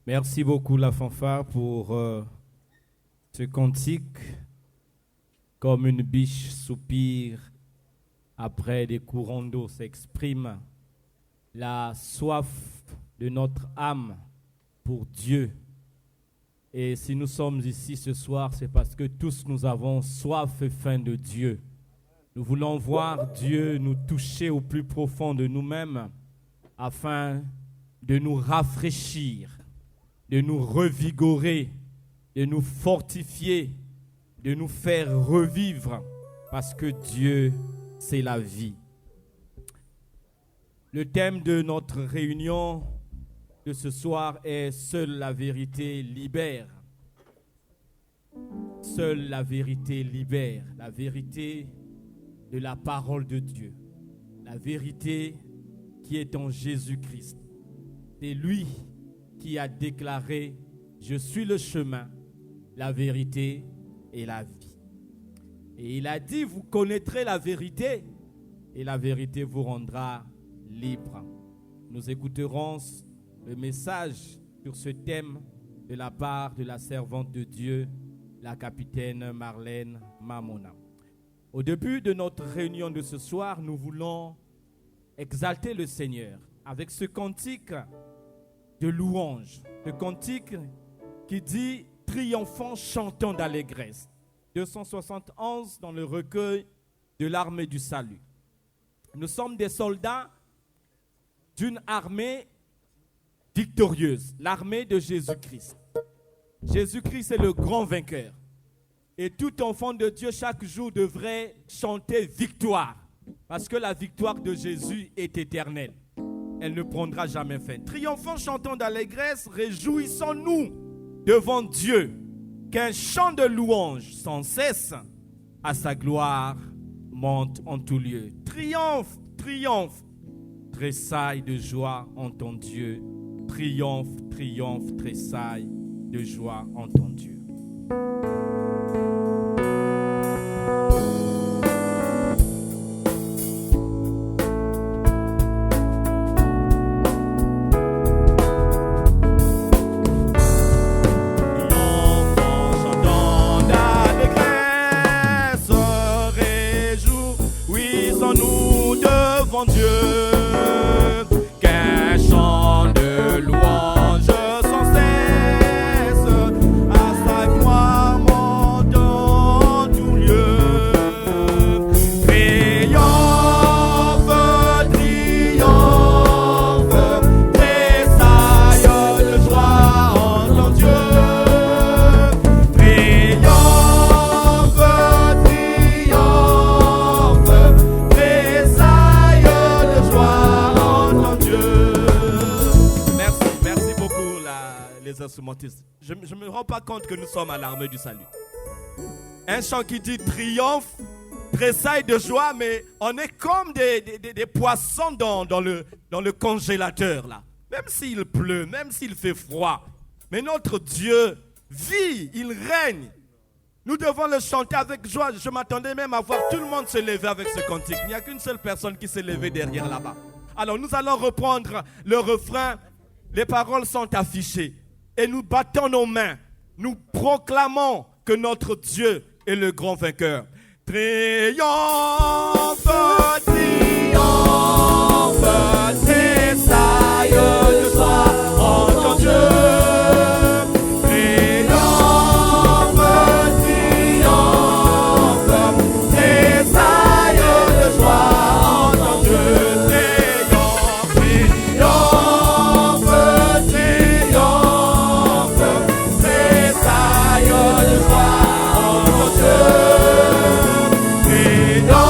Merci beaucoup la fanfare pour ce cantique. Comme une biche soupire après des courants d'eau s'exprime la soif de notre âme pour Dieu. Et si nous sommes ici ce soir, c'est parce que tous nous avons soif et faim de Dieu. Nous voulons voir Dieu nous toucher au plus profond de nous-mêmes afin de nous rafraîchir, de nous revigorer, de nous fortifier, de nous faire revivre, parce que Dieu, c'est la vie. Le thème de notre réunion de ce soir est « Seule la vérité libère ». Seule la vérité libère, la vérité de la parole de Dieu, la vérité qui est en Jésus-Christ. C'est lui qui a déclaré « Je suis le chemin, la vérité et la vie ». Et il a dit « Vous connaîtrez la vérité et la vérité vous rendra libre ». Nous écouterons le message sur ce thème de la part de la servante de Dieu, la capitaine Marlène Mamona. Au début de notre réunion de ce soir, nous voulons exalter le Seigneur avec ce cantique de louange, ce cantique qui dit « Triomphant, chantons d'allégresse ». 271 dans le recueil de l'armée du salut. Nous sommes des soldats d'une armée victorieuse, l'armée de Jésus-Christ. Jésus-Christ est le grand vainqueur. Et tout enfant de Dieu, chaque jour, devrait chanter victoire. Parce que la victoire de Jésus est éternelle. Elle ne prendra jamais fin. Triomphant, chantons d'allégresse, réjouissons-nous devant Dieu. Qu'un chant de louange sans cesse à sa gloire monte en tout lieu. Triomphe, triomphe, tressaille de joie en ton Dieu. Triomphe, triomphe, tressaille de joie en ton Dieu. Dieu, qu'un chant de louange sans cesse à sa gloire monte en tout lieu. Triomphe, triomphe, tressaille de joie en ton Dieu. Triomphe, triomphe, tressaille de joie en ton Dieu. Merci beaucoup les instrumentistes. Je ne me rends pas compte que nous sommes à l'armée du salut. Un chant qui dit triomphe, tressaille de joie, mais on est comme des poissons dans le congélateur là. Même s'il pleut, même s'il fait froid. Mais notre Dieu vit, il règne. Nous devons le chanter avec joie. Je m'attendais même à voir tout le monde se lever avec ce cantique. Il n'y a qu'une seule personne qui s'est levée derrière là-bas. Alors nous allons reprendre le refrain. Les paroles sont affichées. Et nous battons nos mains. Nous proclamons que notre Dieu est le grand vainqueur. Triomphe, triomphe, tressaille de joie en ton Dieu. No!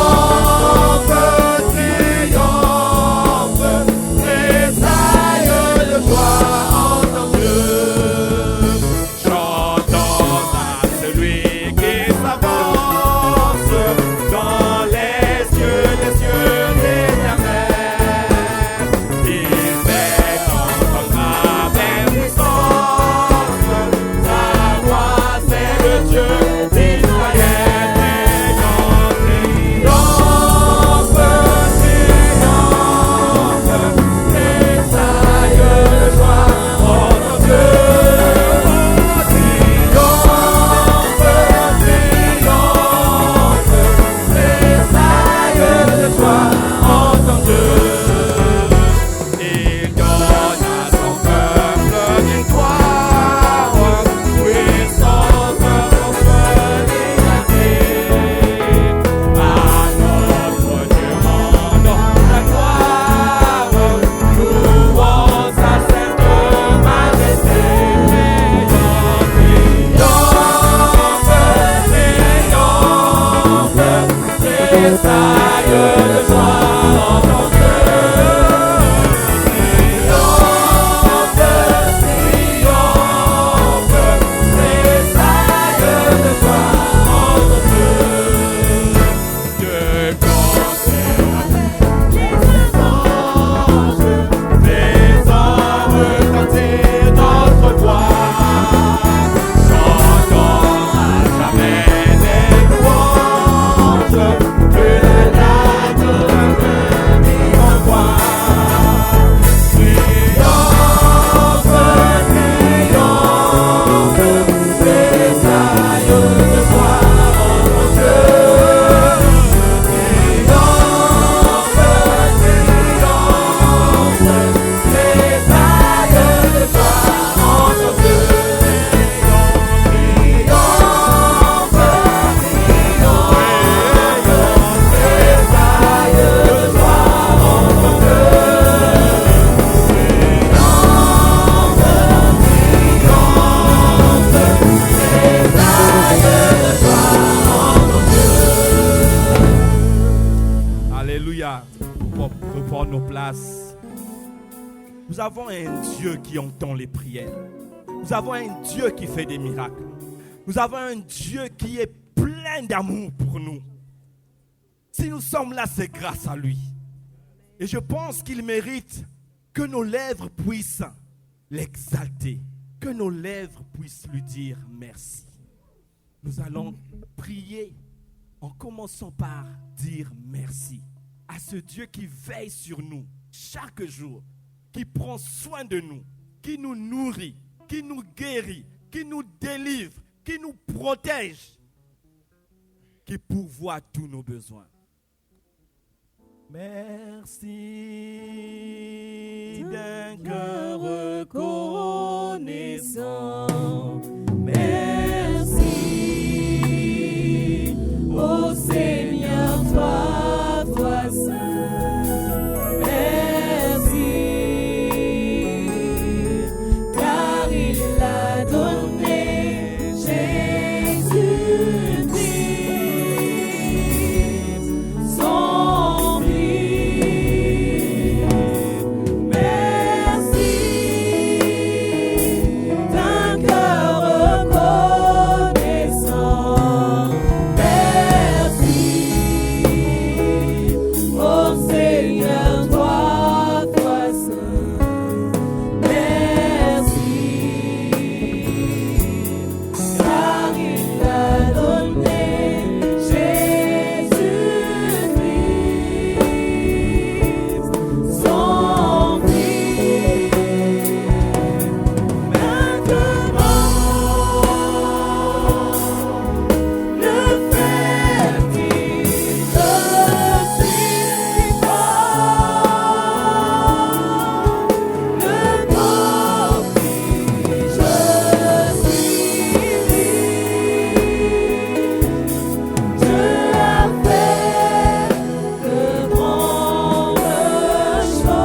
Nous avons un Dieu qui entend les prières. Nous avons un Dieu qui fait des miracles. Nous avons un Dieu qui est plein d'amour pour nous. Si nous sommes là, c'est grâce à lui. Et je pense qu'il mérite que nos lèvres puissent l'exalter, que nos lèvres puissent lui dire merci. Nous allons prier en commençant par dire merci à ce Dieu qui veille sur nous chaque jour, qui prend soin de nous, qui nous nourrit, qui nous guérit, qui nous délivre, qui nous protège, qui pourvoit tous nos besoins. Merci d'un cœur reconnaissant. Merci, ô Seigneur, toi seul. Merci, car il a donné Jésus-Christ, son Fils. Merci d'un cœur reconnaissant. Merci, ô Seigneur, toi seul. Merci, car il a donné Jésus-Christ, son Fils. Maintenant, le fertile je suis fort, le pauvre je suis libre. Dieu a fait de grandes choses pour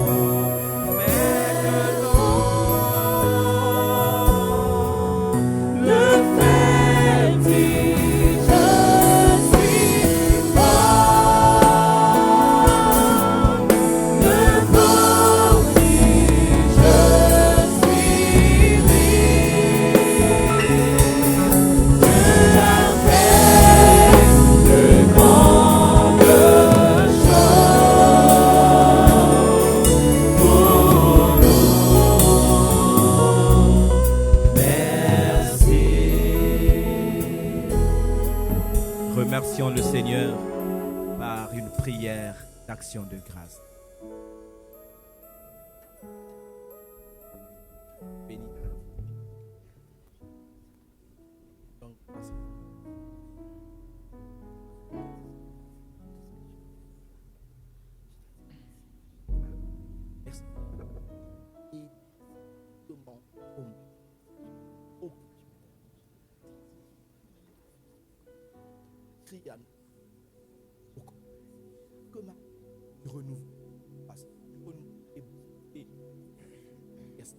nous. Maintenant, le fertile je suis fort, le pauvre je suis libre. Dieu a fait de grandes choses pour nous. Merci. Remercions le Seigneur par une prière d'action de grâce. Béni. Donc, merci. Merci. Et comment crie à nous. Comment renouveau passe, et yes.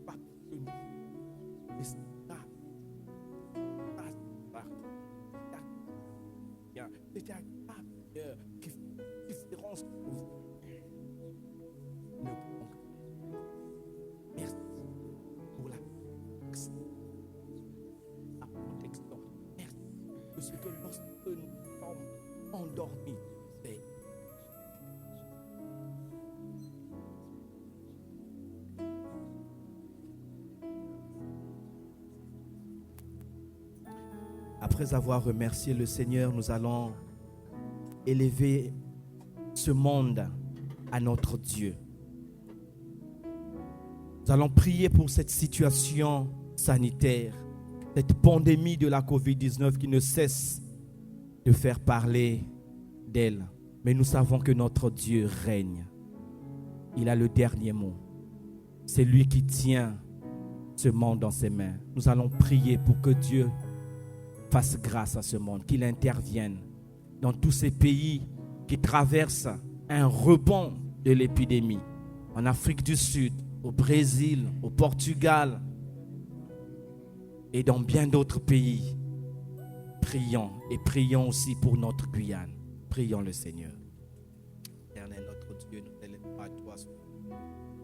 pas que nous. Mais c'est ça. C'était un cas qui fait une différence pour vous. Merci pour la protection. Merci parce que lorsque nous sommes endormis, c'est après avoir remercié le Seigneur, nous allons élever ce monde à notre Dieu. Nous allons prier pour cette situation sanitaire, cette pandémie de la COVID-19 qui ne cesse de faire parler d'elle. Mais nous savons que notre Dieu règne. Il a le dernier mot. C'est lui qui tient ce monde dans ses mains. Nous allons prier pour que Dieu fasse grâce à ce monde, qu'il intervienne dans tous ces pays qui traversent un rebond de l'épidémie. En Afrique du Sud, au Brésil, au Portugal et dans bien d'autres pays. Prions et prions aussi pour notre Guyane. Prions le Seigneur. Éternel notre Dieu, nous élevons à toi.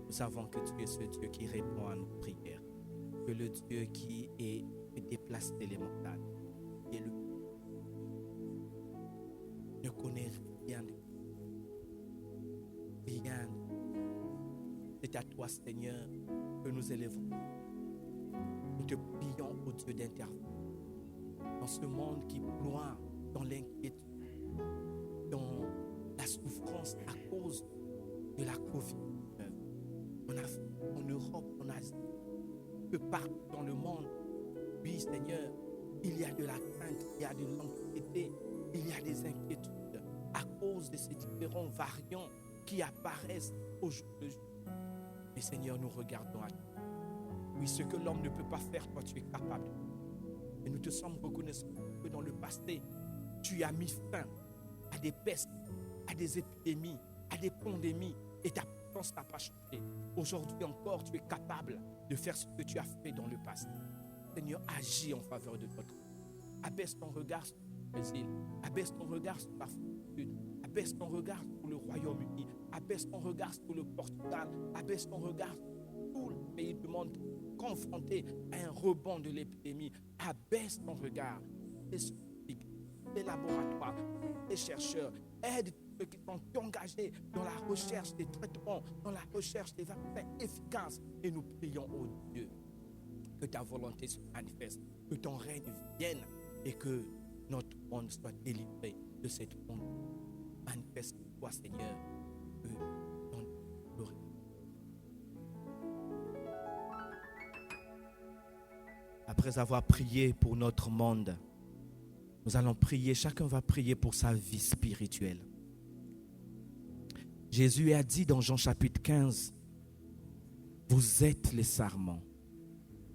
Nous savons que tu es ce Dieu qui répond à nos prières. Que le Dieu qui est déplacé les montagnes. Et ne connaît rien de rien. C'est à toi, Seigneur, que nous élevons. Nous te prions, ô Dieu, d'intervenir dans ce monde qui ploie dans l'inquiétude, dans la souffrance à cause de la COVID-19. En Afrique, en Europe, en Asie, peu partout dans le monde. Oui, Seigneur, il y a de la crainte, il y a de l'anxiété, il y a des inquiétudes à cause de ces différents variants qui apparaissent au jour le jour. Mais Seigneur, nous regardons à toi. Oui, ce que l'homme ne peut pas faire, toi tu es capable. Et nous te sommes reconnaissants que dans le passé, tu as mis fin à des pestes, à des épidémies, à des pandémies, et ta puissance n'a pas changé. Aujourd'hui encore, tu es capable de faire ce que tu as fait dans le passé. Seigneur, agis en faveur de notre vie. Abaisse ton regard sur le Brésil. Abaisse ton regard sur l'Afrique du Sud. Abaisse ton regard sur le Royaume-Uni. Abaisse ton regard sur le Portugal. Abaisse ton regard sur tout le pays du monde confronté à un rebond de l'épidémie. Abaisse ton regard. Les scientifiques, les laboratoires, les chercheurs, aide ceux qui sont engagés dans la recherche des traitements, dans la recherche des vaccins efficaces. Et nous prions au Dieu. Que ta volonté se manifeste, que ton règne vienne et que notre monde soit délivré de cette monde. Manifeste-toi, Seigneur, que ton gloire. Après avoir prié pour notre monde, nous allons prier, chacun va prier pour sa vie spirituelle. Jésus a dit dans Jean chapitre 15, vous êtes les sarments.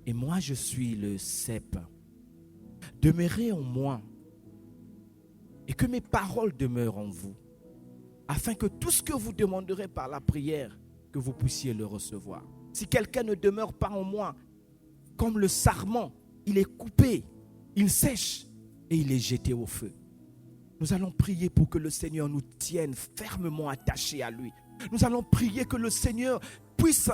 Et moi, je suis le cep. Demeurez en moi et que mes paroles demeurent en vous, afin que tout ce que vous demanderez par la prière, que vous puissiez le recevoir. Si quelqu'un ne demeure pas en moi, comme le sarment, il est coupé, il sèche et il est jeté au feu. Nous allons prier pour que le Seigneur nous tienne fermement attachés à lui. Nous allons prier que le Seigneur puisse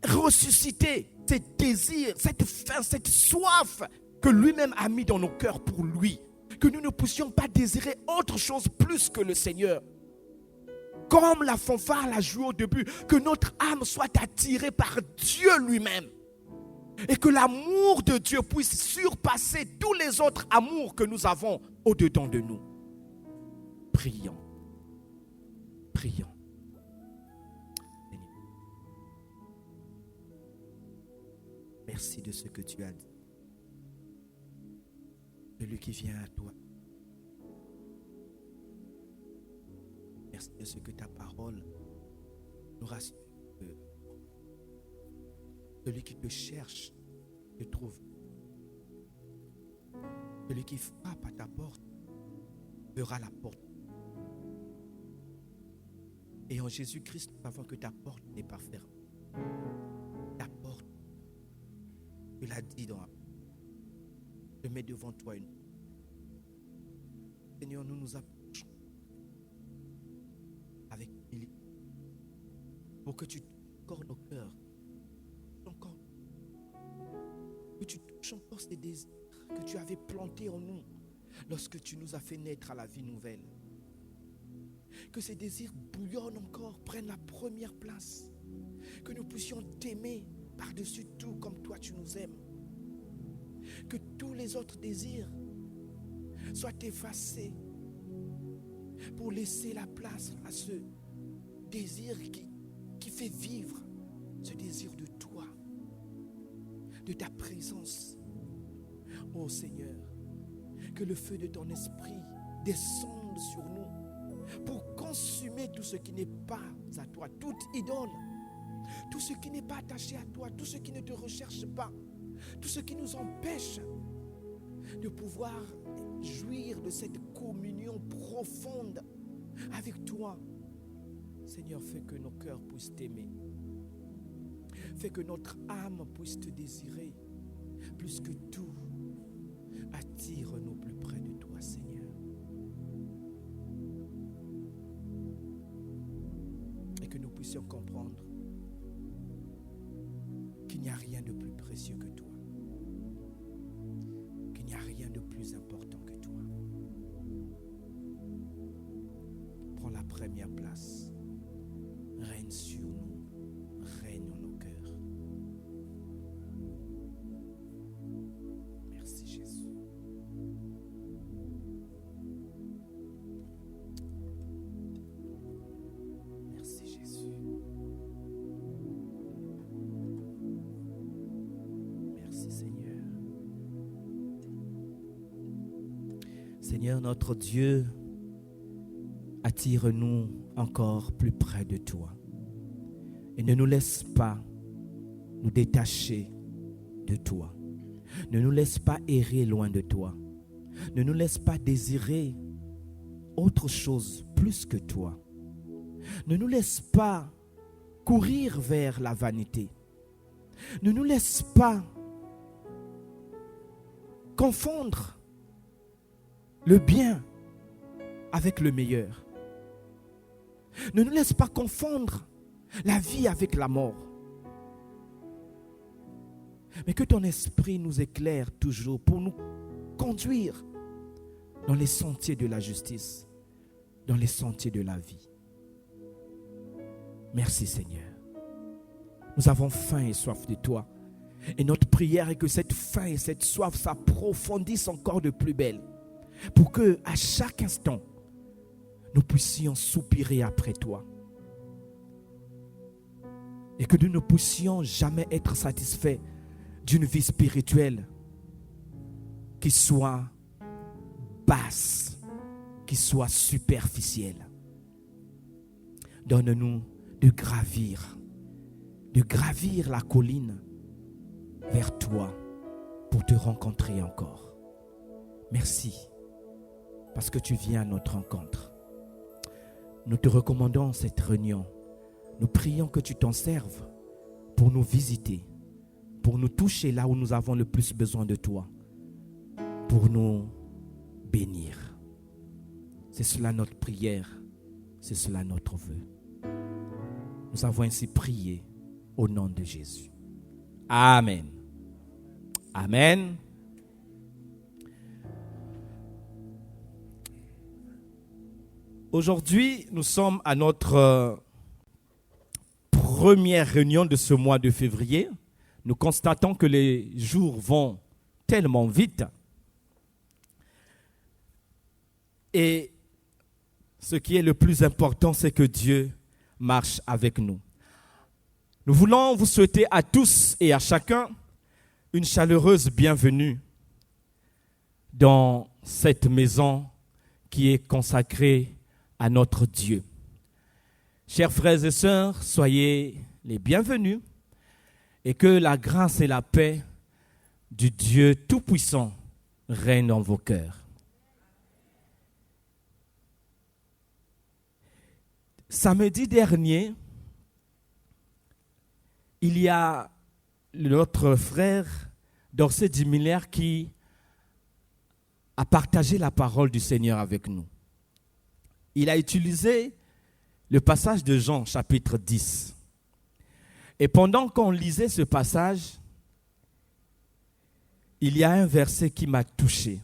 ressusciter ces désirs, cette faim, cette soif que lui-même a mis dans nos cœurs pour lui. Que nous ne puissions pas désirer autre chose plus que le Seigneur. Comme la fanfare l'a joué au début, que notre âme soit attirée par Dieu lui-même. Et que l'amour de Dieu puisse surpasser tous les autres amours que nous avons au-dedans de nous. Prions. Prions. Merci de ce que tu as dit. Celui qui vient à toi. Merci de ce que ta parole nous rassure. Celui qui te cherche te trouve. Celui qui frappe à ta porte verra la porte. Et en Jésus-Christ, nous savons que ta porte n'est pas fermée. Ta porte l'a dit je mets devant toi une. Seigneur, nous nous approchons avec humilité pour que tu touches encore nos cœurs, encore, que tu touches encore ces désirs que tu avais plantés en nous lorsque tu nous as fait naître à la vie nouvelle. Que ces désirs bouillonnent encore, prennent la première place. Que nous puissions t'aimer par-dessus tout comme toi tu nous aimes. Que tous les autres désirs soient effacés pour laisser la place à ce désir qui fait vivre, ce désir de toi, de ta présence. Oh Seigneur, que le feu de ton esprit descende sur nous pour consumer tout ce qui n'est pas à toi, toute idole, tout ce qui n'est pas attaché à toi, tout ce qui ne te recherche pas, tout ce qui nous empêche de pouvoir jouir de cette communion profonde avec toi. Seigneur, fais que nos cœurs puissent t'aimer. Fais que notre âme puisse te désirer. Plus que tout, attire-nous plus près de toi, Seigneur. Et que nous puissions comprendre qu'il n'y a rien de plus précieux que toi. Qu'il n'y a rien de plus important que toi. Prends la première place. Règne sur nous. Règne en nos cœurs. Merci Jésus. Merci Jésus. Merci Seigneur. Seigneur notre Dieu, attire-nous encore plus près de toi et ne nous laisse pas nous détacher de toi. Ne nous laisse pas errer loin de toi. Ne nous laisse pas désirer autre chose plus que toi. Ne nous laisse pas courir vers la vanité. Ne nous laisse pas confondre le bien avec le meilleur. Ne nous laisse pas confondre la vie avec la mort. Mais que ton esprit nous éclaire toujours pour nous conduire dans les sentiers de la justice, dans les sentiers de la vie. Merci Seigneur. Nous avons faim et soif de toi. Et notre prière est que cette faim et cette soif s'approfondissent encore de plus belle. Pour que à chaque instant, nous puissions soupirer après toi. Et que nous ne puissions jamais être satisfaits d'une vie spirituelle qui soit basse, qui soit superficielle. Donne-nous de gravir la colline vers toi pour te rencontrer encore. Merci parce que tu viens à notre rencontre. Nous te recommandons cette réunion. Nous prions que tu t'en serves pour nous visiter, pour nous toucher là où nous avons le plus besoin de toi, pour nous bénir. C'est cela notre prière, c'est cela notre vœu. Nous avons ainsi prié au nom de Jésus. Amen. Amen. Aujourd'hui, nous sommes à notre première réunion de ce mois de février. Nous constatons que les jours vont tellement vite. Et ce qui est le plus important, c'est que Dieu marche avec nous. Nous voulons vous souhaiter à tous et à chacun une chaleureuse bienvenue dans cette maison qui est consacrée à notre Dieu. Chers frères et sœurs, soyez les bienvenus et que la grâce et la paix du Dieu Tout-Puissant règnent dans vos cœurs. Samedi dernier, il y a notre frère d'Orsay Dimiller qui a partagé la parole du Seigneur avec nous. Il a utilisé le passage de Jean, chapitre 10. Et pendant qu'on lisait ce passage, il y a un verset qui m'a touché.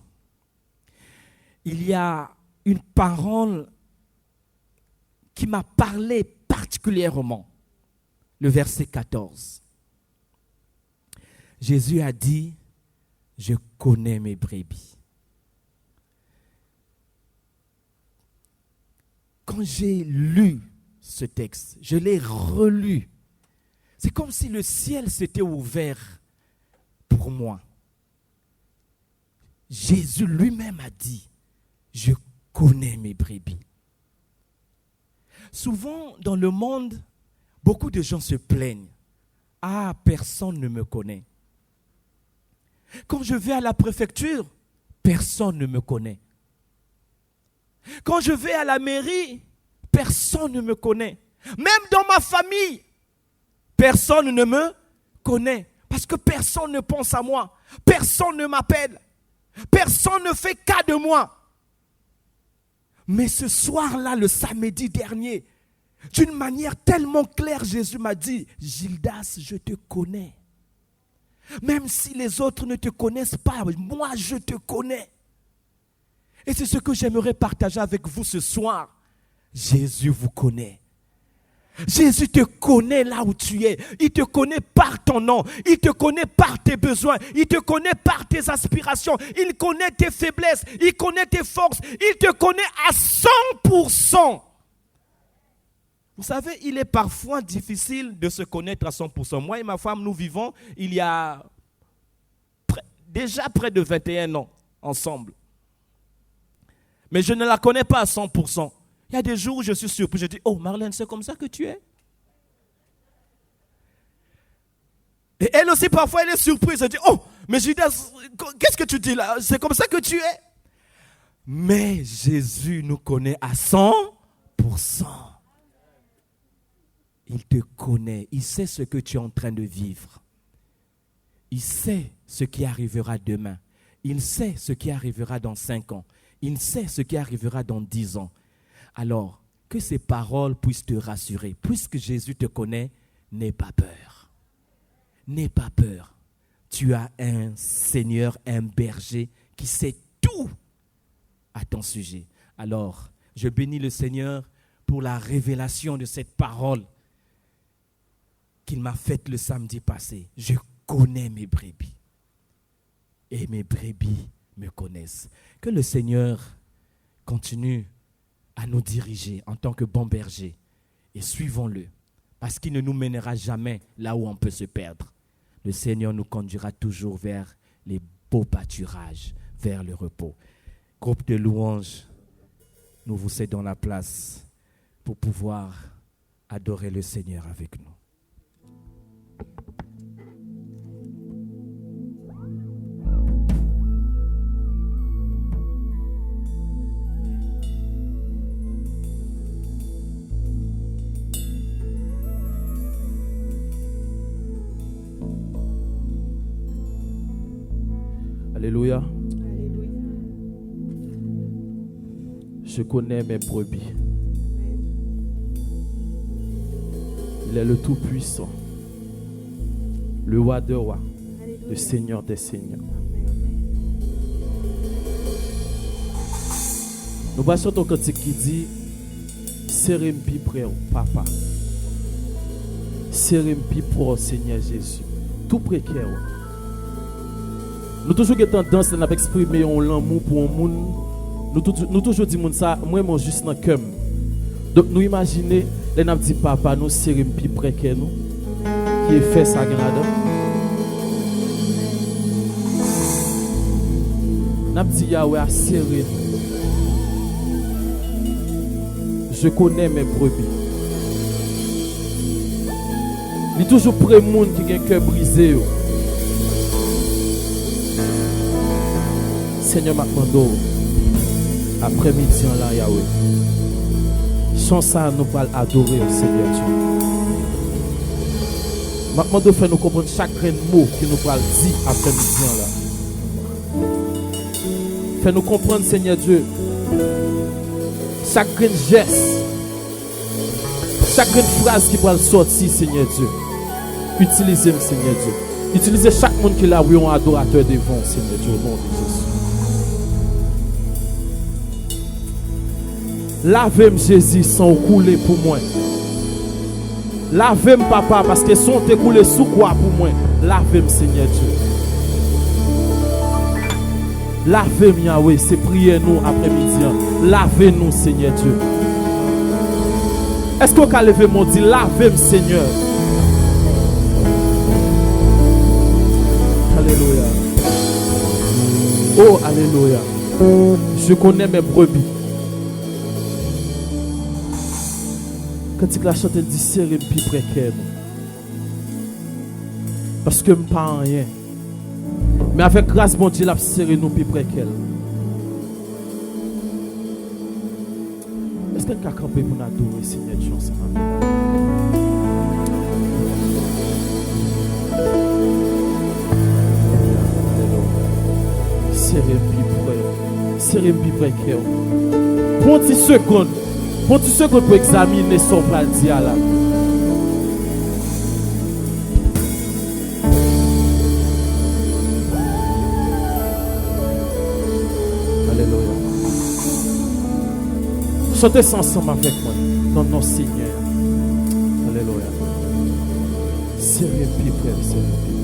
Il y a une parole qui m'a parlé particulièrement. Le verset 14. Jésus a dit, « Je connais mes brebis. » Quand j'ai lu ce texte, je l'ai relu. C'est comme si le ciel s'était ouvert pour moi. Jésus lui-même a dit, « Je connais mes brebis. » Souvent, dans le monde, beaucoup de gens se plaignent. « Ah, personne ne me connaît. » Quand je vais à la préfecture, personne ne me connaît. Quand je vais à la mairie, personne ne me connaît. Même dans ma famille, personne ne me connaît. Parce que personne ne pense à moi. Personne ne m'appelle. Personne ne fait cas de moi. Mais ce soir-là, le samedi dernier, d'une manière tellement claire, Jésus m'a dit, « Gildas, je te connais. Même si les autres ne te connaissent pas, moi je te connais. » Et c'est ce que j'aimerais partager avec vous ce soir. Jésus vous connaît. Jésus te connaît là où tu es. Il te connaît par ton nom. Il te connaît par tes besoins. Il te connaît par tes aspirations. Il connaît tes faiblesses. Il connaît tes forces. Il te connaît à 100%. Vous savez, il est parfois difficile de se connaître à 100%. Moi et ma femme, nous vivons il y a déjà près de 21 ans ensemble. Mais je ne la connais pas à 100%. Il y a des jours où je suis surpris. Je dis, « Oh Marlène, c'est comme ça que tu es ?» Et elle aussi, parfois, elle est surprise. Elle dit, « Oh, mais Judas, qu'est-ce que tu dis là? C'est comme ça que tu es ?» Mais Jésus nous connaît à 100%. Il te connaît. Il sait ce que tu es en train de vivre. Il sait ce qui arrivera demain. Il sait ce qui arrivera dans 5 ans. Il sait ce qui arrivera dans 10 ans. Alors, que ces paroles puissent te rassurer. Puisque Jésus te connaît, n'aie pas peur. N'aie pas peur. Tu as un Seigneur, un berger qui sait tout à ton sujet. Alors, je bénis le Seigneur pour la révélation de cette parole qu'il m'a faite le samedi passé. Je connais mes brebis. Et mes brebis me connaissent. Que le Seigneur continue à nous diriger en tant que bon berger. Et suivons-le. Parce qu'il ne nous mènera jamais là où on peut se perdre. Le Seigneur nous conduira toujours vers les beaux pâturages, vers le repos. Groupe de louanges, nous vous cédons la place pour pouvoir adorer le Seigneur avec nous. Alléluia. Je connais mes brebis. Il est le Tout-Puissant, le Roi de rois, le Seigneur des seigneurs. Nous passons ton cantique qui dit Serempi près papa. Serempi pour Seigneur Jésus. Tout précaire. Nous toujours avons tendance à exprimer l'amour pour un monde. Nous toujours disons ça, moi, moi juste dans le cœur. Donc nous imaginons, nous dit papa, nous serons plus près que nous, qui est fait sa grade. Nous dit Yahweh à serrer. Je connais mes brebis. Il est toujours près de monde qui a un cœur brisé. Seigneur Macmando, après-midi en là, Yahweh. Sans ça, nous allons adorer au Seigneur Dieu. Maintenant, de faire nous comprendre chaque grain de mot que nous parlons dit après midi là. Fais-nous comprendre, Seigneur Dieu, chaque grain de geste, chaque grain de phrase qui va sortir, Seigneur Dieu. Utilisez-moi, Seigneur Dieu. Utilisez chaque monde qui est là, oui, un adorateur devant, Seigneur Dieu, au nom de Jésus. Lavez-moi, Jésus, sans couler pour moi. Lavez-moi, Papa, parce que son te coulé sous quoi pour moi. Lavez-moi, Seigneur Dieu. Lavez-moi, Yahweh, c'est prier nous après-midi. Lavez-nous, Seigneur Dieu. Est-ce qu'on peut lever mon dit, lavez-moi, Seigneur. Alléluia. Oh, alléluia. Je connais mes brebis. Quand tu la chantes, elle dit, serrez plus près qu'elle. Parce que je ne suis pas rien. Mais avec grâce, bon Dieu, la serré nous plus près qu'elle. Est-ce qu'elle a campé pour nous adorer, Seigneur Dieu, ensemble? Serrez plus près qu'elle. Prends 10 secondes. Prends 10 secondes pour examiner son paradis là. Alléluia. Chantez ça ensemble avec moi. Dans nos Seigneur. Alléluia. Serrez plus près, serrez plus près.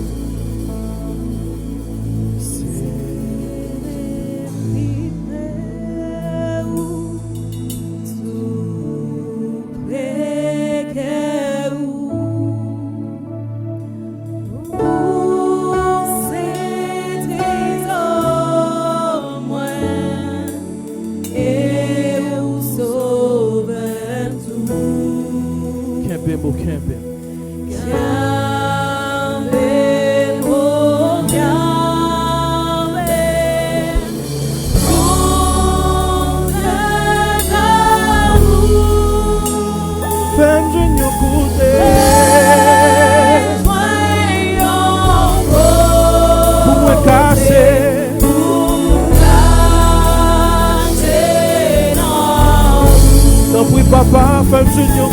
Papa, femme junior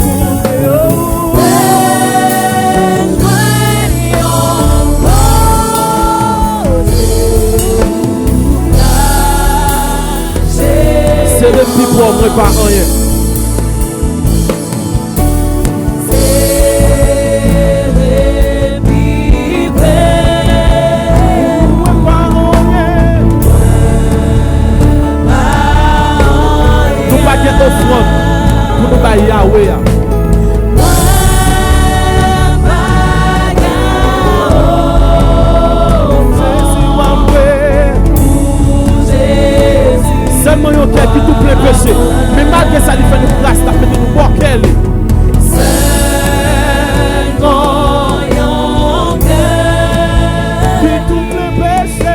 c'est le petit pour moi pas rien. Nous pas qu'être offrande. Pour nous bailler Yahweh. Seulement un cœur qui tout plein péché. Mais malgré ça, il fait nous grâce, il fait nous voir qu'elle est. Seulement un cœur qui tout plein péché.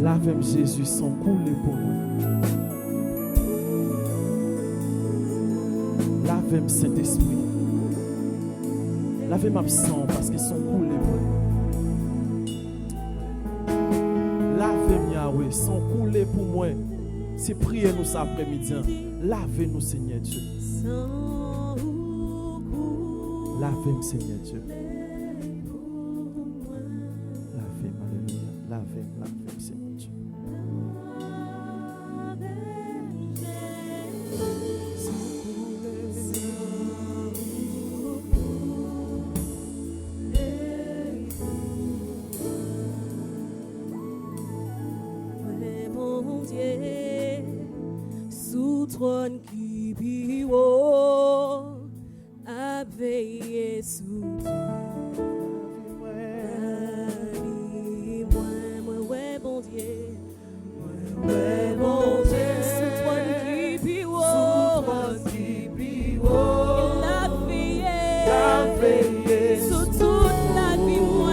Lavez-moi Jésus sans couler pour moi. Lavez-moi Saint-Esprit. Lavez-moi absent parce qu'ils sont coulés pour moi. Lavez-moi sang coulé pour moi. C'est prier nous cet après-midi. Lavez-nous, Seigneur Dieu. Lavez-moi, Seigneur Dieu. Lavez-moi, alléluia. Lavez-moi, Seigneur Dieu. Sous trône qui vit haut, a veillé sous moi, bon Dieu, bon Dieu, sous trône qui vit haut, il a veillé sous toute la vie, moi.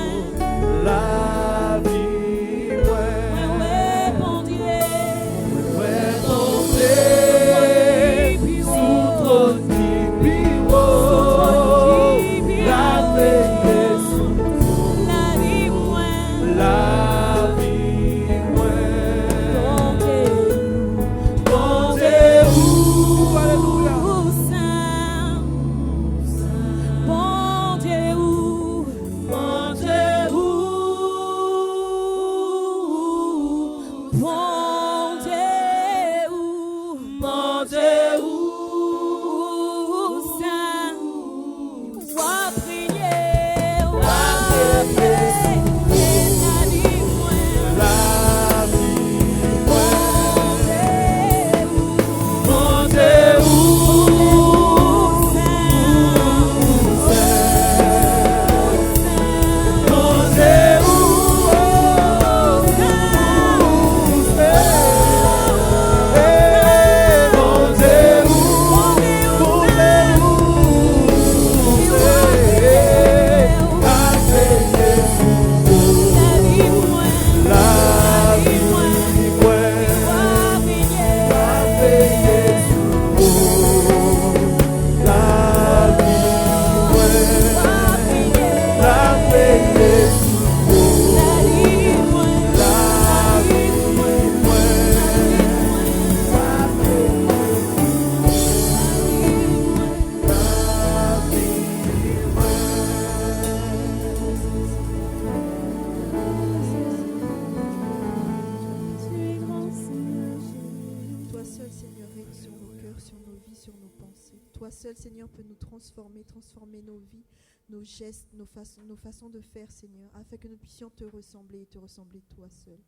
Transformer nos vies, nos gestes, nos façons de faire, Seigneur, afin que nous puissions te ressembler et te ressembler toi seul.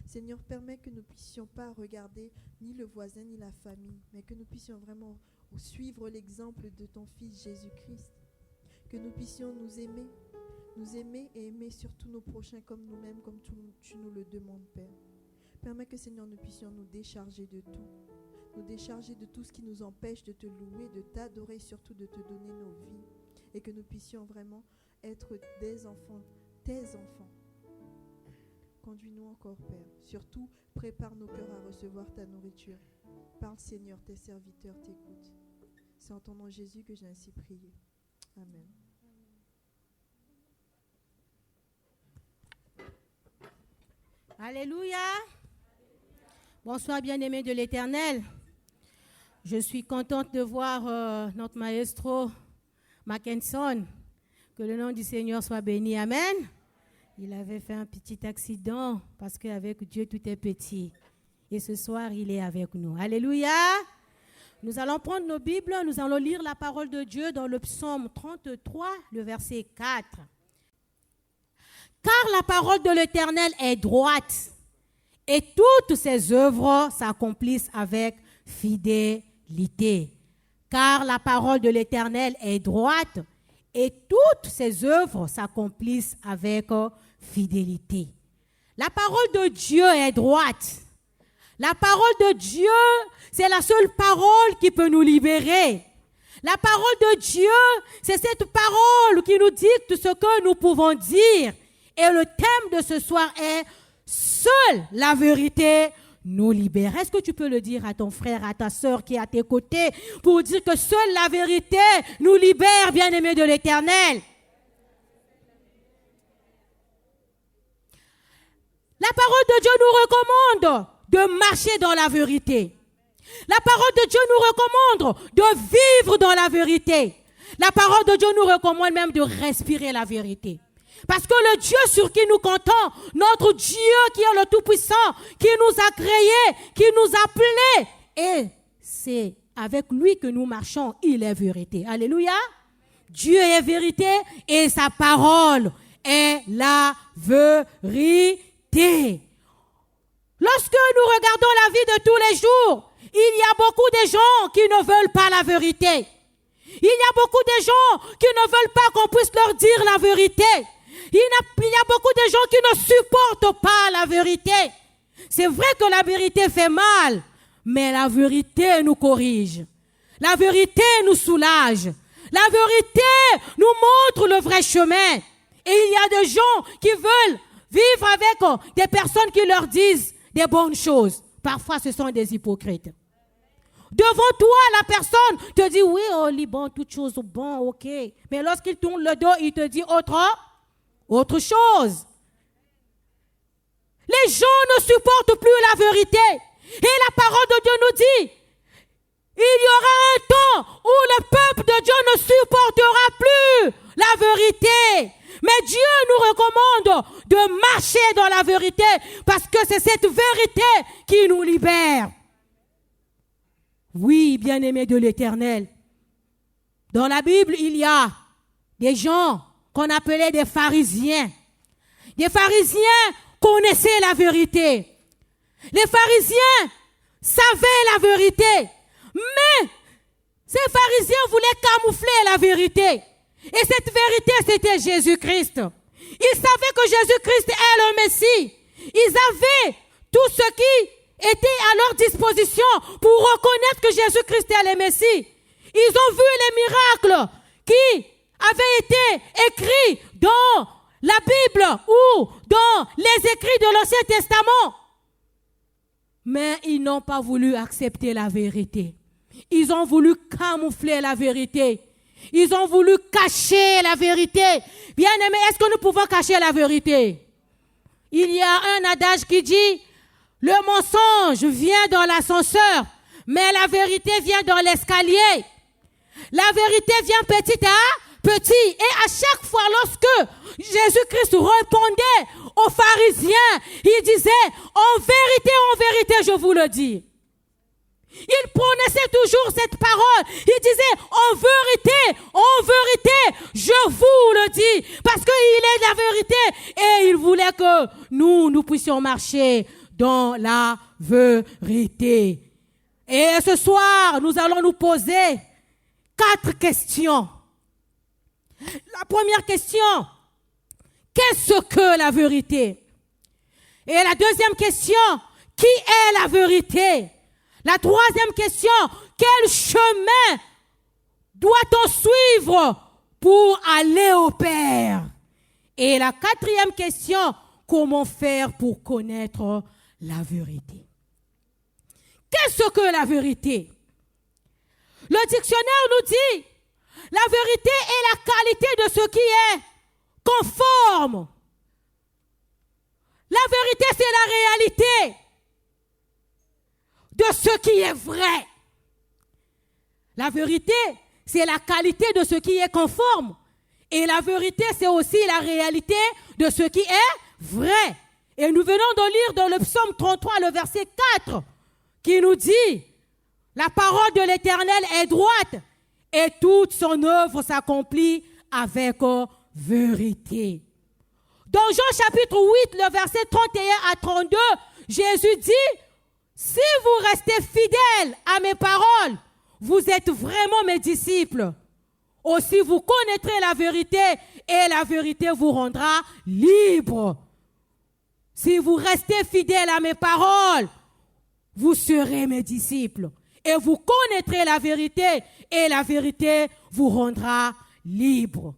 Seigneur, permets que nous ne puissions pas regarder ni le voisin ni la famille, mais que nous puissions vraiment suivre l'exemple de ton Fils Jésus-Christ. Que nous puissions nous aimer et aimer surtout nos prochains comme nous-mêmes, comme tu nous le demandes, Père. Permets que, Seigneur, nous puissions nous décharger de tout. Nous décharger de tout ce qui nous empêche de te louer, de t'adorer, surtout de te donner nos vies. Et que nous puissions vraiment être des enfants, tes enfants. Conduis-nous encore, Père. Surtout, prépare nos cœurs à recevoir ta nourriture. Parle, Seigneur, tes serviteurs t'écoutent. C'est en ton nom, Jésus, que j'ai ainsi prié. Amen. Alléluia. Bonsoir, bien-aimés de l'Éternel. Je suis contente de voir notre maestro Mackinson. Que le nom du Seigneur soit béni. Amen. Il avait fait un petit accident parce qu'avec Dieu, tout est petit. Et ce soir, il est avec nous. Alléluia. Nous allons prendre nos Bibles, nous allons lire la parole de Dieu dans le psaume 33, le verset 4. Car la parole de l'Éternel est droite et toutes ses œuvres s'accomplissent avec fidélité. Car la parole de l'Éternel est droite et toutes ses œuvres s'accomplissent avec fidélité. La parole de Dieu est droite. La parole de Dieu, c'est la seule parole qui peut nous libérer. La parole de Dieu, c'est cette parole qui nous dicte ce que nous pouvons dire. Et le thème de ce soir est « Seule la vérité nous libère ». Est-ce que tu peux le dire à ton frère, à ta sœur qui est à tes côtés pour dire que seule la vérité nous libère, bien-aimés de l'Éternel? La parole de Dieu nous recommande de marcher dans la vérité. La parole de Dieu nous recommande de vivre dans la vérité. La parole de Dieu nous recommande même de respirer la vérité. Parce que le Dieu sur qui nous comptons, notre Dieu qui est le Tout-Puissant, qui nous a créés, qui nous a appelés, et c'est avec lui que nous marchons, il est vérité. Alléluia. Dieu est vérité et sa parole est la vérité. Lorsque nous regardons la vie de tous les jours, il y a beaucoup de gens qui ne veulent pas la vérité. Il y a beaucoup de gens qui ne veulent pas qu'on puisse leur dire la vérité. Il y a beaucoup de gens qui ne supportent pas la vérité. C'est vrai que la vérité fait mal, mais la vérité nous corrige. La vérité nous soulage. La vérité nous montre le vrai chemin. Et il y a des gens qui veulent vivre avec des personnes qui leur disent des bonnes choses. Parfois, ce sont des hypocrites. Devant toi, la personne te dit, oui, oh, bon, toutes choses bon, ok. Mais lorsqu'il tourne le dos, il te dit autre chose. Les gens ne supportent plus la vérité. Et la parole de Dieu nous dit, il y aura un temps où le peuple de Dieu ne supportera plus la vérité. Mais Dieu nous recommande de marcher dans la vérité parce que c'est cette vérité qui nous libère. Oui, bien-aimés de l'Éternel, dans la Bible, il y a des gens qu'on appelait des pharisiens. Des pharisiens connaissaient la vérité. Les pharisiens savaient la vérité. Mais ces pharisiens voulaient camoufler la vérité. Et cette vérité, c'était Jésus-Christ. Ils savaient que Jésus-Christ est le Messie. Ils avaient tout ce qui était à leur disposition pour reconnaître que Jésus-Christ est le Messie. Ils ont vu les miracles qui avaient été écrits dans la Bible ou dans les écrits de l'Ancien Testament. Mais ils n'ont pas voulu accepter la vérité. Ils ont voulu camoufler la vérité. Ils ont voulu cacher la vérité. Bien-aimés, est-ce que nous pouvons cacher la vérité? Il y a un adage qui dit, le mensonge vient dans l'ascenseur, mais la vérité vient dans l'escalier. La vérité vient petit à petit. Et à chaque fois, lorsque Jésus-Christ répondait aux pharisiens, il disait, en vérité, je vous le dis. Il prononçait toujours cette parole. Il disait, en vérité, je vous le dis. Parce qu'il est la vérité. Et il voulait que nous puissions marcher dans la vérité. Et ce soir, nous allons nous poser 4 questions. La première question, qu'est-ce que la vérité? Et la deuxième question, qui est la vérité? La troisième question, quel chemin doit-on suivre pour aller au Père? Et la quatrième question, comment faire pour connaître la vérité? Qu'est-ce que la vérité? Le dictionnaire nous dit, la vérité est la qualité de ce qui est conforme. La vérité, c'est la réalité de ce qui est vrai. La vérité, c'est la qualité de ce qui est conforme. Et la vérité, c'est aussi la réalité de ce qui est vrai. Et nous venons de lire dans le psaume 33, le verset 4, qui nous dit, la parole de l'Éternel est droite et toute son œuvre s'accomplit avec vérité. Dans Jean chapitre 8, le verset 31 à 32, Jésus dit, si vous restez fidèles à mes paroles, vous êtes vraiment mes disciples. Aussi vous connaîtrez la vérité et la vérité vous rendra libres. Si vous restez fidèles à mes paroles, vous serez mes disciples. Et vous connaîtrez la vérité et la vérité vous rendra libres.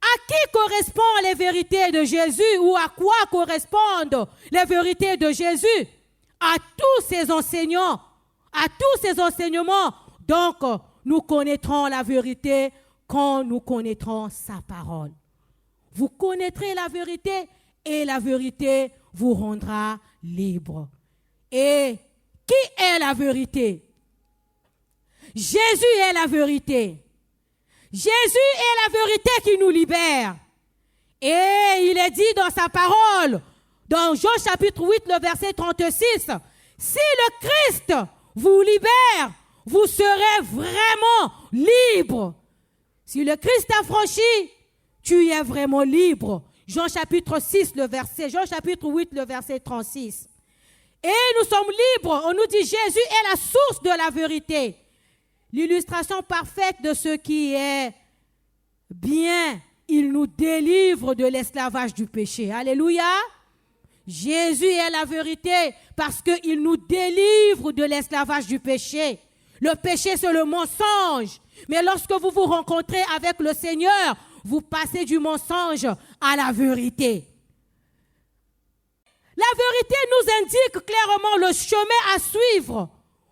À qui correspondent les vérités de Jésus ou à quoi correspondent les vérités de Jésus? À tous ces enseignants, à tous ces enseignements. Donc, nous connaîtrons la vérité quand nous connaîtrons sa parole. Vous connaîtrez la vérité et la vérité vous rendra libre. Et qui est la vérité? Jésus est la vérité. Jésus est la vérité qui nous libère. Et il est dit dans sa parole, dans Jean chapitre 8, le verset 36, si le Christ vous libère, vous serez vraiment libre. Si le Christ t'a franchi, tu es vraiment libre. Jean chapitre 6, Jean chapitre 8, le verset 36. Et nous sommes libres. On nous dit Jésus est la source de la vérité. L'illustration parfaite de ce qui est bien. Il nous délivre de l'esclavage du péché. Alléluia. Jésus est la vérité parce qu'il nous délivre de l'esclavage du péché. Le péché, c'est le mensonge. Mais lorsque vous vous rencontrez avec le Seigneur, vous passez du mensonge à la vérité. La vérité nous indique clairement le chemin à suivre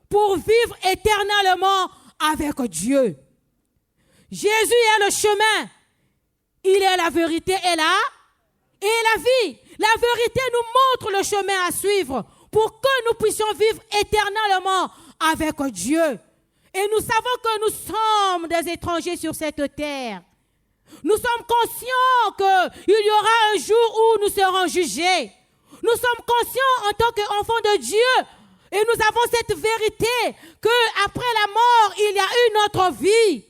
pour vivre éternellement avec Dieu. Jésus est le chemin. Il est la vérité et la vie. La vérité nous montre le chemin à suivre pour que nous puissions vivre éternellement avec Dieu. Et nous savons que nous sommes des étrangers sur cette terre. Nous sommes conscients qu'il y aura un jour où nous serons jugés. Nous sommes conscients en tant qu'enfants de Dieu. Et nous avons cette vérité qu'après la mort, il y a une autre vie.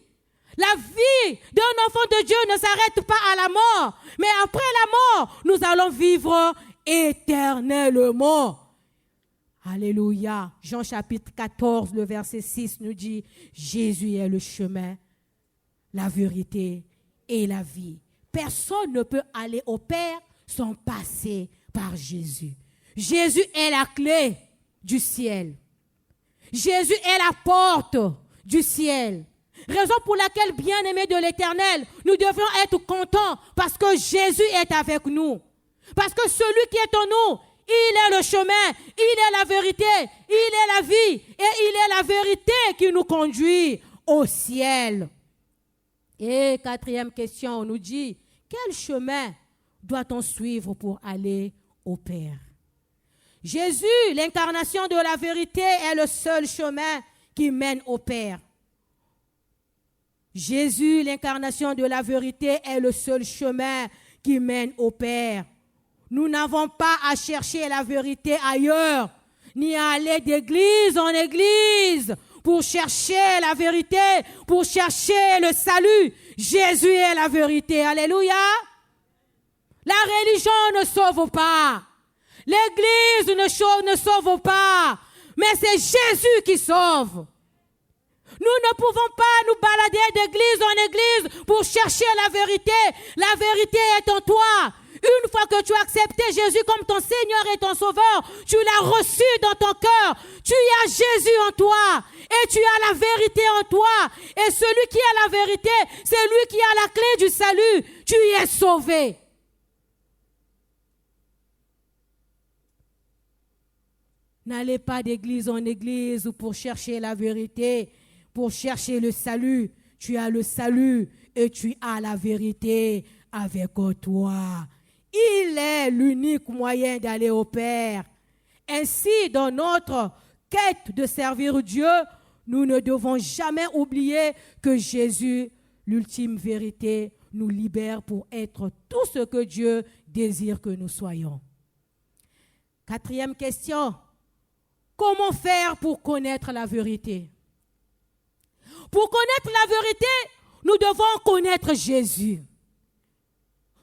La vie d'un enfant de Dieu ne s'arrête pas à la mort. Mais après la mort, nous allons vivre éternellement. Alléluia. Jean chapitre 14, le verset 6 nous dit, Jésus est le chemin, la vérité et la vie. Personne ne peut aller au Père sans passer par Jésus. Jésus est la clé du ciel. Jésus est la porte du ciel. Raison pour laquelle, bien-aimés de l'Éternel, nous devons être contents parce que Jésus est avec nous. Parce que celui qui est en nous, il est le chemin, il est la vérité, il est la vie et il est la vérité qui nous conduit au ciel. Et quatrième question, on nous dit, quel chemin doit-on suivre pour aller au Père? Jésus, l'incarnation de la vérité, est le seul chemin qui mène au Père. Jésus, l'incarnation de la vérité, est le seul chemin qui mène au Père. Nous n'avons pas à chercher la vérité ailleurs, ni à aller d'église en église pour chercher la vérité, pour chercher le salut. Jésus est la vérité. Alléluia. La religion ne sauve pas. L'église ne sauve pas. Mais c'est Jésus qui sauve. Nous ne pouvons pas nous balader d'église en église pour chercher la vérité. La vérité est en toi. Une fois que tu as accepté Jésus comme ton Seigneur et ton Sauveur, tu l'as reçu dans ton cœur. Tu as Jésus en toi et tu as la vérité en toi. Et celui qui a la vérité, c'est lui qui a la clé du salut. Tu y es sauvé. N'allez pas d'église en église pour chercher la vérité, pour chercher le salut. Tu as le salut et tu as la vérité avec toi. Il est l'unique moyen d'aller au Père. Ainsi, dans notre quête de servir Dieu, nous ne devons jamais oublier que Jésus, l'ultime vérité, nous libère pour être tout ce que Dieu désire que nous soyons. Quatrième question. Comment faire pour connaître la vérité? Pour connaître la vérité, nous devons connaître Jésus.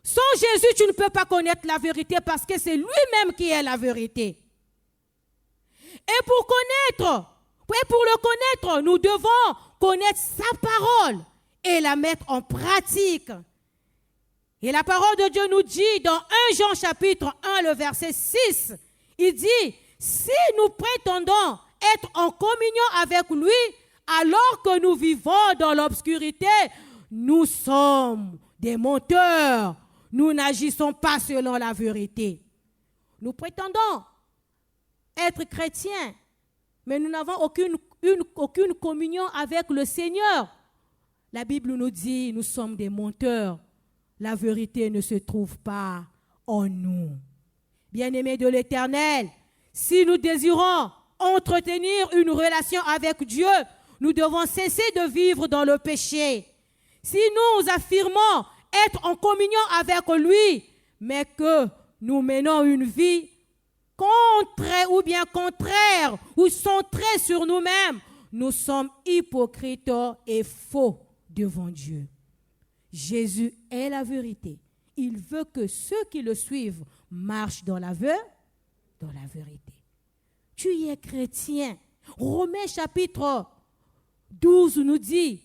Sans Jésus, tu ne peux pas connaître la vérité parce que c'est lui-même qui est la vérité. Et pour le connaître, nous devons connaître sa parole et la mettre en pratique. Et la parole de Dieu nous dit dans 1 Jean chapitre 1, le verset 6, il dit, si nous prétendons être en communion avec lui, alors que nous vivons dans l'obscurité, nous sommes des menteurs. Nous n'agissons pas selon la vérité. Nous prétendons être chrétiens, mais nous n'avons aucune communion avec le Seigneur. La Bible nous dit, nous sommes des menteurs. La vérité ne se trouve pas en nous. Bien-aimés de l'Éternel, si nous désirons entretenir une relation avec Dieu, nous devons cesser de vivre dans le péché. Si nous affirmons être en communion avec lui, mais que nous menons une vie contraire ou centrée sur nous-mêmes, nous sommes hypocrites et faux devant Dieu. Jésus est la vérité. Il veut que ceux qui le suivent marchent dans la vérité. Tu es chrétien. Romains chapitre 12 nous dit,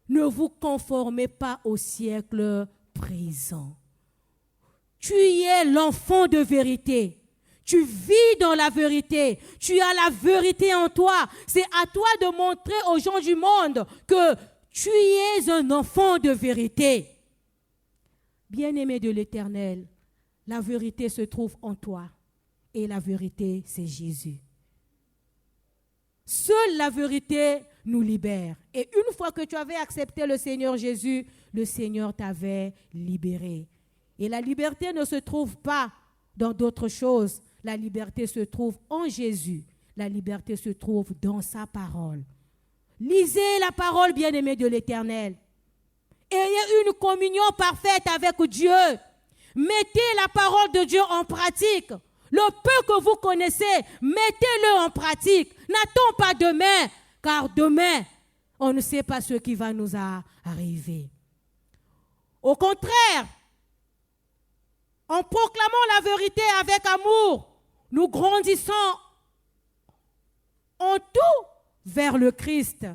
ne vous conformez pas au siècle présent. Tu es l'enfant de vérité. Tu vis dans la vérité. Tu as la vérité en toi. C'est à toi de montrer aux gens du monde que tu es un enfant de vérité. Bien-aimé de l'Éternel, la vérité se trouve en toi. Et la vérité, c'est Jésus. Seule la vérité nous libère. Et une fois que tu avais accepté le Seigneur Jésus, le Seigneur t'avait libéré. Et la liberté ne se trouve pas dans d'autres choses. La liberté se trouve en Jésus. La liberté se trouve dans sa parole. Lisez la parole, bien-aimée de l'Éternel. Ayez une communion parfaite avec Dieu. Mettez la parole de Dieu en pratique. Le peu que vous connaissez, mettez-le en pratique. N'attends pas demain, car demain, on ne sait pas ce qui va nous arriver. Au contraire, en proclamant la vérité avec amour, nous grandissons en tout vers le Christ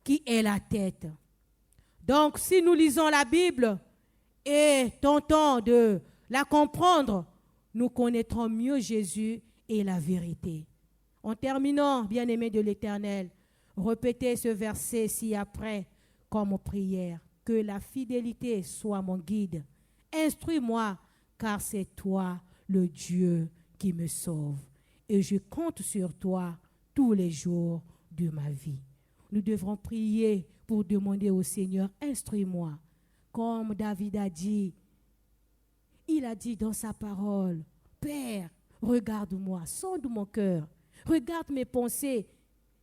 qui est la tête. Donc, si nous lisons la Bible et tentons de la comprendre, nous connaîtrons mieux Jésus et la vérité. En terminant, bien-aimés de l'Éternel, répétez ce verset ci-après comme prière. Que la fidélité soit mon guide. Instruis-moi, car c'est toi le Dieu qui me sauve. Et je compte sur toi tous les jours de ma vie. Nous devrons prier pour demander au Seigneur, instruis-moi. Comme David a dit, il a dit dans sa parole, Père, regarde-moi, sonde mon cœur, regarde mes pensées.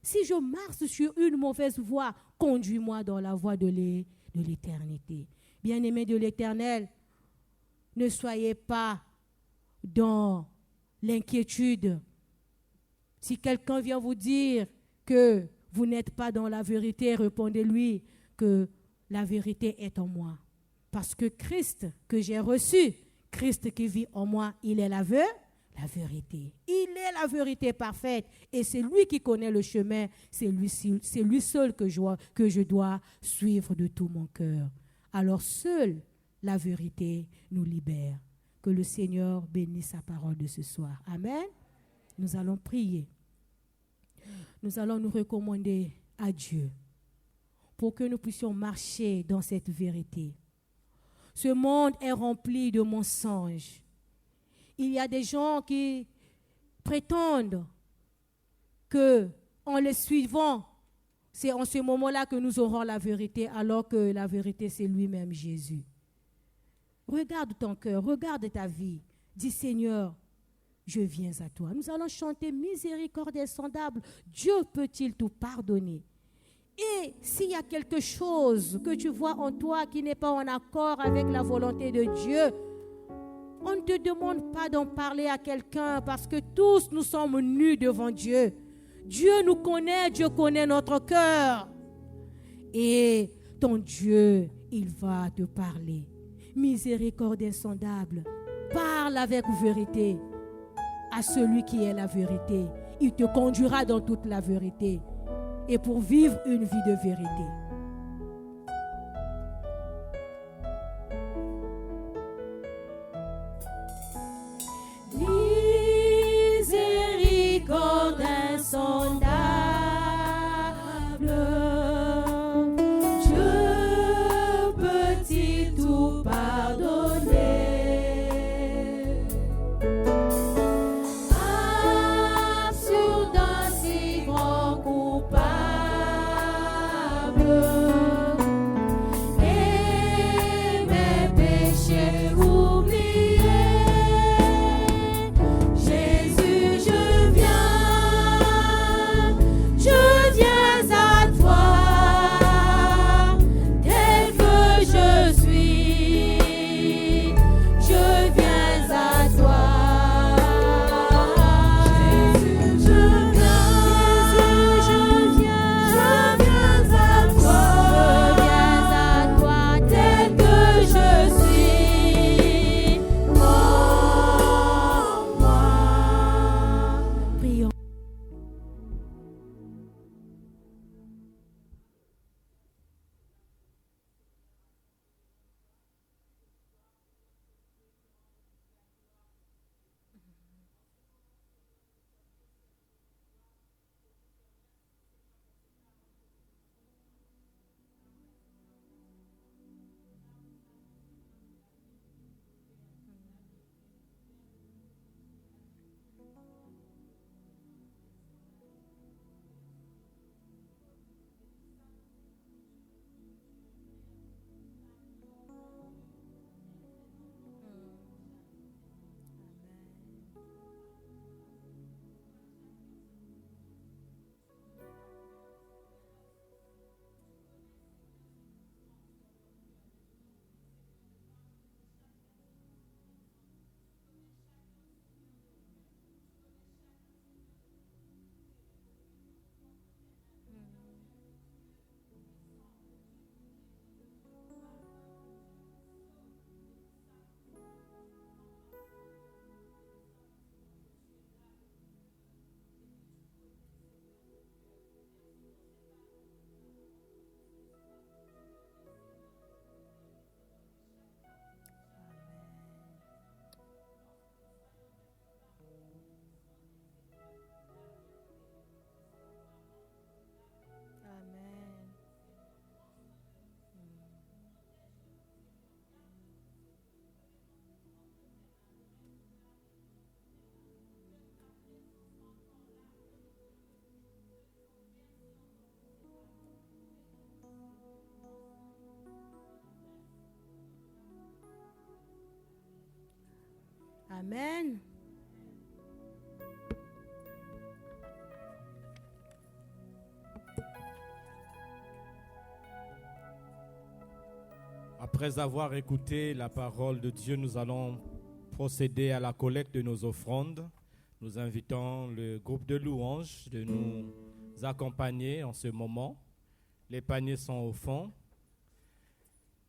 Si je marche sur une mauvaise voie, conduis-moi dans la voie de l'éternité. Bien-aimés de l'Éternel, ne soyez pas dans l'inquiétude. Si quelqu'un vient vous dire que vous n'êtes pas dans la vérité, répondez-lui que la vérité est en moi. Parce que Christ que j'ai reçu, Christ qui vit en moi, il est la vérité. Il est la vérité parfaite. Et c'est lui qui connaît le chemin. C'est lui seul que je dois suivre de tout mon cœur. Alors seule la vérité nous libère. Que le Seigneur bénisse sa parole de ce soir. Amen. Nous allons prier. Nous allons nous recommander à Dieu pour que nous puissions marcher dans cette vérité. Ce monde est rempli de mensonges. Il y a des gens qui prétendent que en les suivant, c'est en ce moment-là que nous aurons la vérité, alors que la vérité, c'est lui-même Jésus. Regarde ton cœur, regarde ta vie. Dis, Seigneur, je viens à toi. Nous allons chanter miséricorde insondable. Dieu peut-il tout pardonner? Et s'il y a quelque chose que tu vois en toi qui n'est pas en accord avec la volonté de Dieu, on ne te demande pas d'en parler à quelqu'un parce que tous nous sommes nus devant Dieu. Dieu nous connaît, Dieu connaît notre cœur. Et ton Dieu, il va te parler. Miséricorde insondable, parle avec vérité à celui qui est la vérité. Il te conduira dans toute la vérité et pour vivre une vie de vérité. Miséricorde insondable, Dieu peut-il tout pardonner? Absurde, si grand coupable, Après avoir écouté la parole de Dieu, nous allons procéder à la collecte de nos offrandes. Nous invitons le groupe de louanges de nous accompagner en ce moment. Les paniers sont au fond.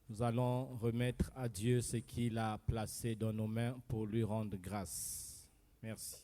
Nous allons remettre à Dieu ce qu'il a placé dans nos mains pour lui rendre grâce. Merci.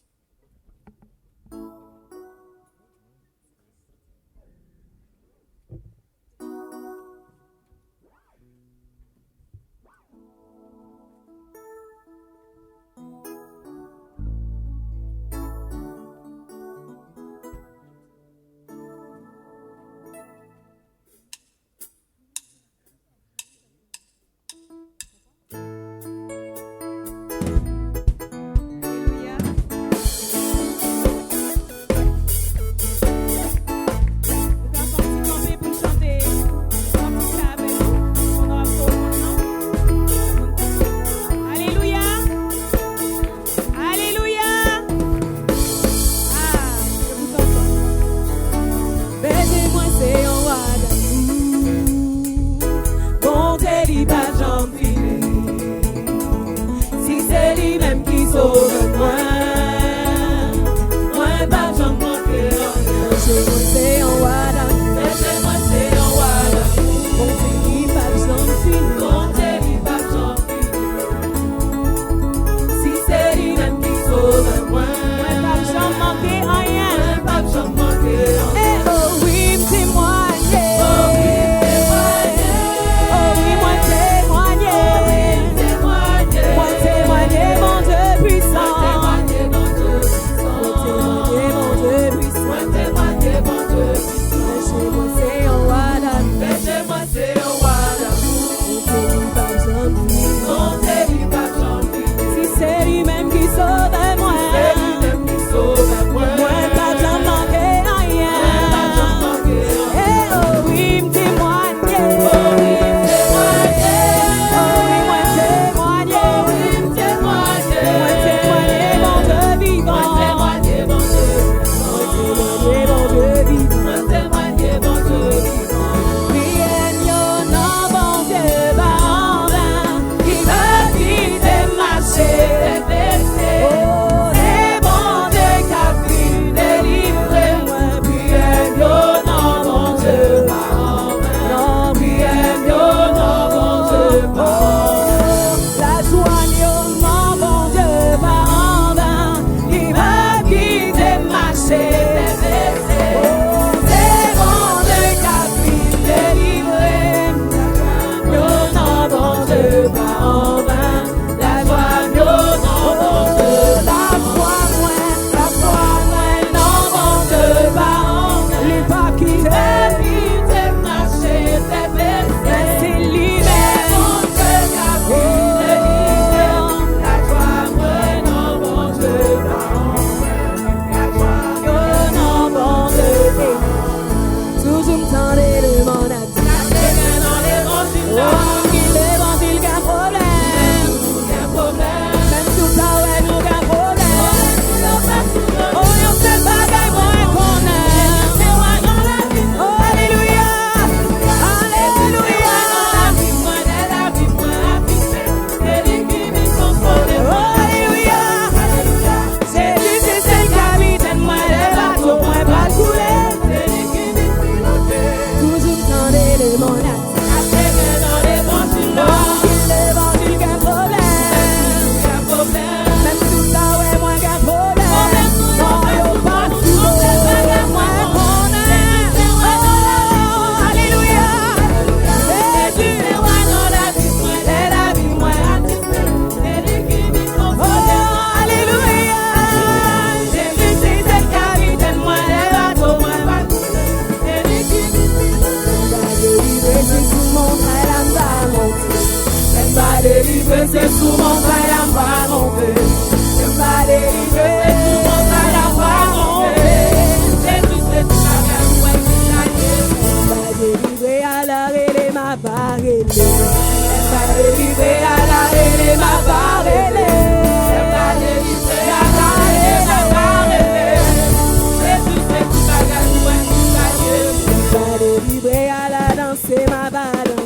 C'est sous mon travail à pas monter. Je m'a délivré, c'est sous mon travail à pas monter. C'est tout ma gueule, je m'a délivré à l'arrêt, m'a barré. Je m'a délivré à l'arrêt, m'a barré. Je m'a délivré à l'arrêt, m'a barré. C'est tout ma gueule, je m'a délivré à la danse, m'a balancé.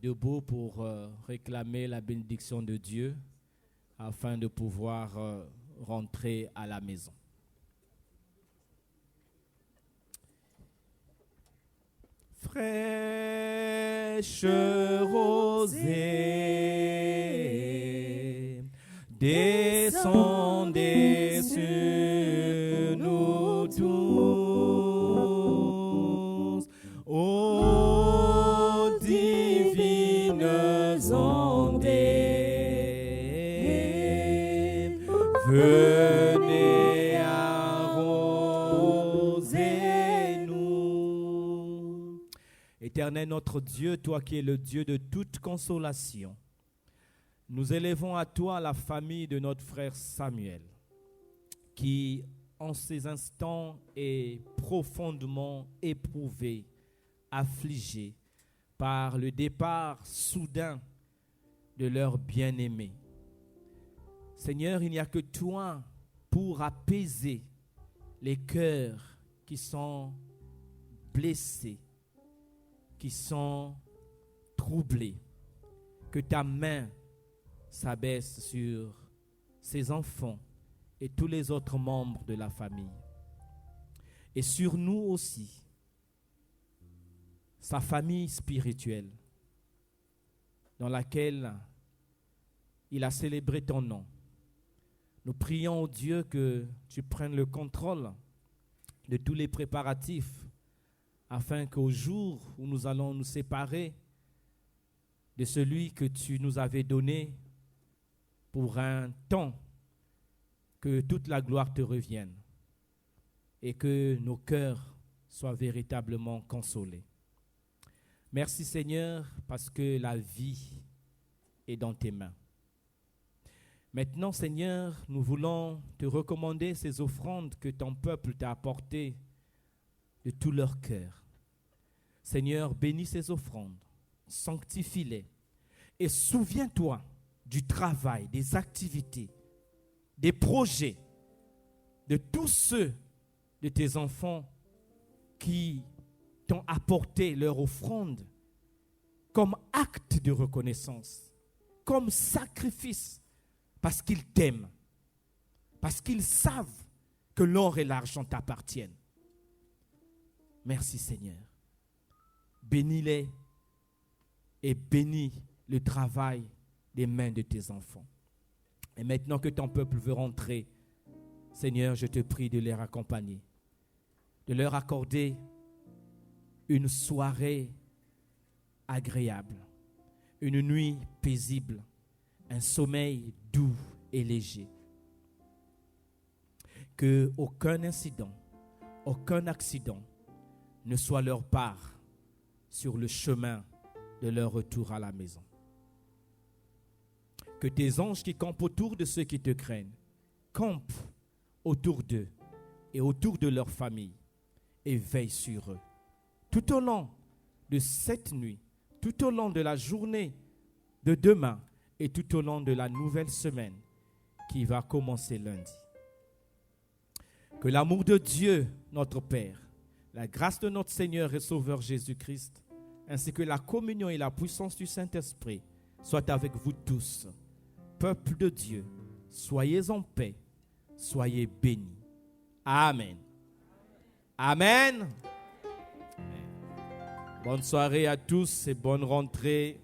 debout pour réclamer la bénédiction de Dieu afin de pouvoir rentrer à la maison. Fraîche rosée, descendez sur nous tous, ô divines ondées, venez arroser-nous. Éternel notre Dieu, toi qui es le Dieu de toute consolation, nous élevons à toi la famille de notre frère Samuel, qui en ces instants est profondément éprouvé, affligé par le départ soudain de leur bien-aimé. Seigneur, il n'y a que toi pour apaiser les cœurs qui sont blessés, qui sont troublés. Que ta main s'abaisse sur ses enfants et tous les autres membres de la famille. Et sur nous aussi, sa famille spirituelle, dans laquelle il a célébré ton nom. Nous prions au Dieu que tu prennes le contrôle de tous les préparatifs afin qu'au jour où nous allons nous séparer de celui que tu nous avais donné pour un temps, que toute la gloire te revienne et que nos cœurs soient véritablement consolés. Merci Seigneur, parce que la vie est dans tes mains. Maintenant Seigneur, nous voulons te recommander ces offrandes que ton peuple t'a apportées de tout leur cœur. Seigneur, bénis ces offrandes, sanctifie-les et souviens-toi du travail, des activités, des projets, de tous ceux de tes enfants qui t'ont apporté leur offrande comme acte de reconnaissance, comme sacrifice, parce qu'ils t'aiment, parce qu'ils savent que l'or et l'argent t'appartiennent. Merci Seigneur. Bénis-les et bénis le travail des mains de tes enfants. Et maintenant que ton peuple veut rentrer, Seigneur, je te prie de les accompagner, de leur accorder une soirée agréable, une nuit paisible, un sommeil doux et léger. Que aucun incident, aucun accident ne soit leur part sur le chemin de leur retour à la maison. Que tes anges qui campent autour de ceux qui te craignent, campent autour d'eux et autour de leur famille et veillent sur eux. Tout au long de cette nuit, tout au long de la journée de demain et tout au long de la nouvelle semaine qui va commencer lundi. Que l'amour de Dieu, notre Père, la grâce de notre Seigneur et Sauveur Jésus-Christ, ainsi que la communion et la puissance du Saint-Esprit soient avec vous tous. Peuple de Dieu, soyez en paix, soyez bénis. Amen. Amen. Bonne soirée à tous et bonne rentrée.